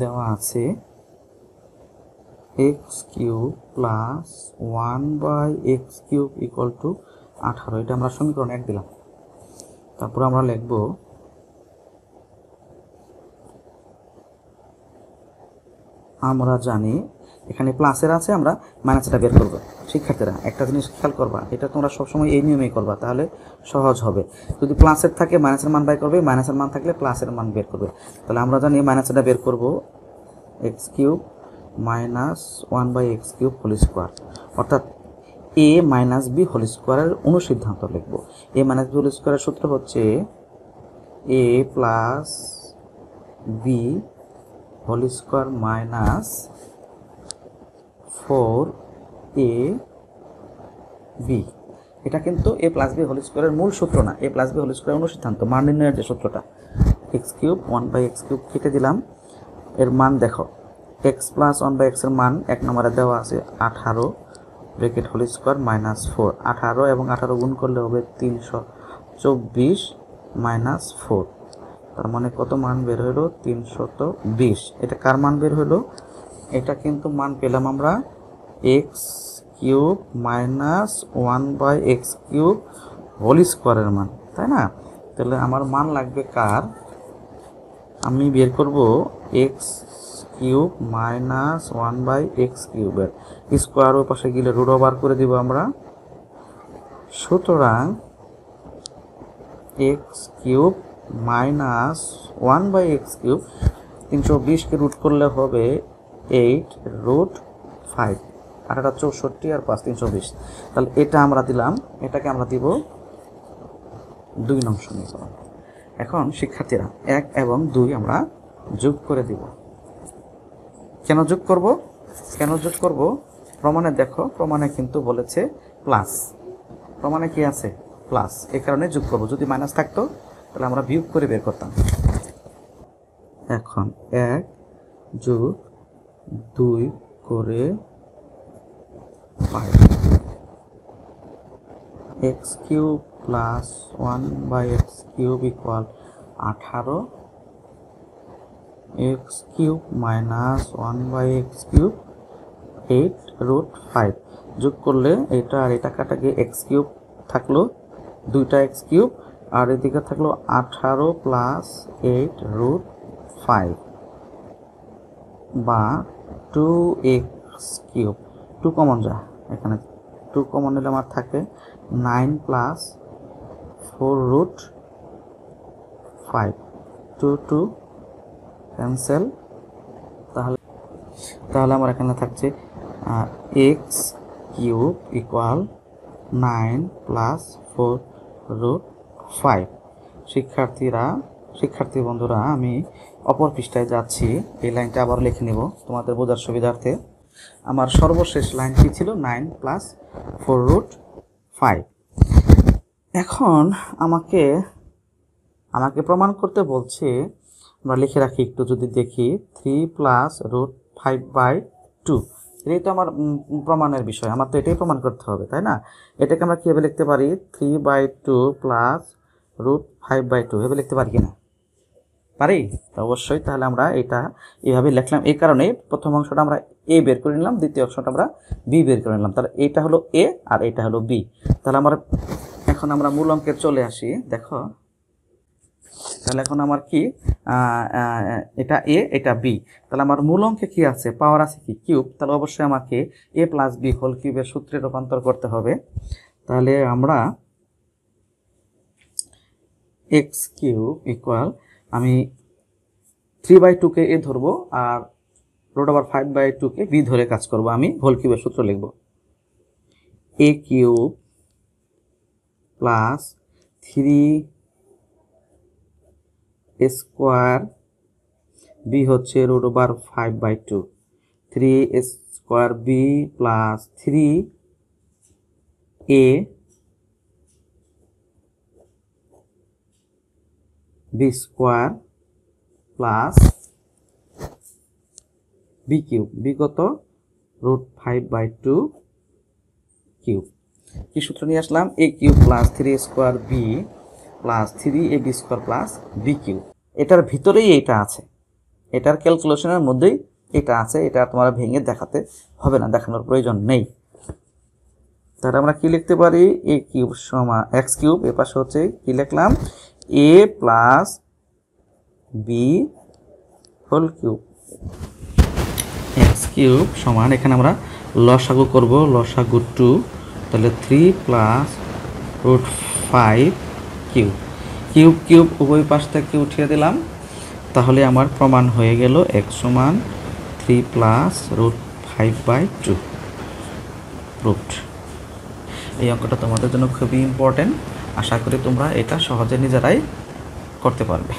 দেওয়া আছে x cube plus 1/x cube equal to 18। এটা আমরা সমীকরণ 1 দিলাম। তারপর আমরা লিখব আমরা জানি এখানে প্লাসের আছে, আমরা মাইনাসটা বের করব। শিক্ষার্থীরা একটা জিনিস খেয়াল করবা, এটা তোমরা সবসময় এই নিয়মেই করবা, তাহলে সহজ হবে। যদি প্লাসের থাকে মাইনাসের মান বাই করবে, মাইনাসের মান থাকলে প্লাসের মান বের করবে। তাহলে আমরা জানি মাইনাসটা বের করব x cube minus 1/x cube whole square, অর্থাৎ a মাইনাস বি হোল স্কোয়ারের অনুসিদ্ধান্ত লিখব। a মাইনাস বি হোল স্কোয়ারের সূত্র হচ্ছে a plus b whole square minus 4ab। এটা কিন্তু a প্লাস বি হোল স্কোয়ারের মূল সূত্র না, a প্লাস বি হোল স্কোয়ারের অনুসিদ্ধান্ত, মান নির্ণয়ের যে সূত্রটা। এক্স কিউব 1/x কিউব কেটে দিলাম, এর মান দেখো এক্স প্লাস 1/x এর মান 1 নম্বরে দেওয়া আছে 18 ব্র্যাকেট হোল স্কোয়ার মাইনাস 4। 18 এবং 18 গুণ করলে হবে 324 মাইনাস 4। তার মানে কত মান বের হলো? 320। এটা কার মান বের হলো? এটা কিন্তু মান পেলাম আমরা x cube minus 1/x cube whole স্কোয়ারের মান, তাই না? তাহলে আমার মান লাগবে কার? আমি বের করব এক্স কিউব মাইনাস 1/x কিউবের স্কোয়ার, ওই পাশে গেলে রুট ওভার করে দিব আমরা। সুতরাং x cube minus 1/x cube 320কে রুট করলে হবে 8√5। আর এটা 64 আর 5 320। তাহলে এটা আমরা দিলাম, এটাকে আমরা দিব 2 নং সমীকরণ। এখন শিক্ষার্থীরা 1 এবং 2 আমরা যোগ করে দিব। কেন যোগ করব? প্রমাণে দেখো, প্রমাণে কিন্তু বলেছে প্লাস, প্রমাণে কি আছে? প্লাস, এই কারণে যোগ করব। যদি মাইনাস থাকতো তাহলে আমরা বিয়োগ করে বের করতাম। এখন 1 যোগ 2 করে 5 x cube plus 1/x cube equal 18 x cube minus 1/x cube 8√5। যোগ করলে এটা আর এটা কাটা গিয়ে এক্স কিউব থাকলো, 2টা এক্স কিউব, আর এদিকে থাকলো 18 প্লাস 8√5 বা 2x কিউব। 2 কমন যা, এখানে 2 কমন নিলে আমার থাকে 9 প্লাস 4√5। 2 ক্যান্সেল। তাহলে আমার এখানে থাকছে এক্স কিউব ইকুয়াল 9 প্লাস 4√5। শিক্ষার্থী বন্ধুরা, আমি অপর পৃষ্ঠায় যাচ্ছি। এই লাইনটা আবার লিখে নেব তোমাদের বোঝার সুবিধার্থে। আমার সর্বশেষ লাইনটি ছিল 9 প্লাস 4√5। এখন আমাকে প্রমাণ করতে বলছে, আমরা লিখে রাখি একটু, যদি দেখি 3 প্লাস √5/2। এটাই তো আমার প্রমাণের বিষয়, আমার তো এটাই প্রমাণ করতে হবে, তাই না? এটাকে আমরা কীভাবে লিখতে পারি? 3/2 প্লাস √5/2 এভাবে লিখতে পারি কিনা? পারি তো অবশ্যই। তাহলে আমরা এটা এইভাবে লিখলাম, এই কারণে প্রথম অংশটা আমরা এ বের করে নিলাম, দ্বিতীয় অংশটা আমরা বি বের করে নিলাম। তাহলে এটা হলো এ আর এটা হলো বি। তাহলে এখন আমরা মূল অঙ্কে চলে আসি। দেখো, তাহলে এখন আমার কি, এটা এ এটা বি। তাহলে আমার মূল অঙ্কে কি আছে? পাওয়ার আছে কি? কিউব। তাহলে অবশ্যই আমাকে এ প্লাস বি হোল কিউবের সূত্রে রূপান্তর করতে হবে। তাহলে আমরা এক্স কিউব ইকুয়াল, আমি 3/2কে এ ধরবো আর √5/2কে বি ধরে কাজ করব। আমি হোল কিউবের সূত্র লিখব, a cube plus 3 square, b হচ্ছে √5/2, 3 square b plus 3a b square plus b cube. B কত? √5/2 কিউব। কি সূত্র নিয়ে আসলাম? A cube plus 3 square b plus 3ab square plus b cube. এটার ভিতরেই এইটা আছে, এটার ক্যালকুলেশনের মধ্যেই এটা আছে, এটা তোমরা ভেঙে দেখাতে হবে না, দেখানোর প্রয়োজন নেই। তাহলে আমরা কি লিখতে পারি, এ কিউব সমান এক্স কিউব, এ পাশে হচ্ছে কি লিখলাম, a plus b whole cube, x cube সমান, এখানে আমরা লসাগু করব, লসাগু 2, তাহলে 3 plus root 5 cube, cube cube উভয় পাশ থেকে উঠিয়ে দিলাম, তাহলে আমার প্রমাণ হয়ে গেল এক্স সমান 3 প্লাস রুট 5/2 রুট। এই অঙ্কটা তোমাদের জন্য খুবই ইম্পর্টেন্ট, আশা করি তোমরা এটা সহজে নিজেরাই করতে পারবে।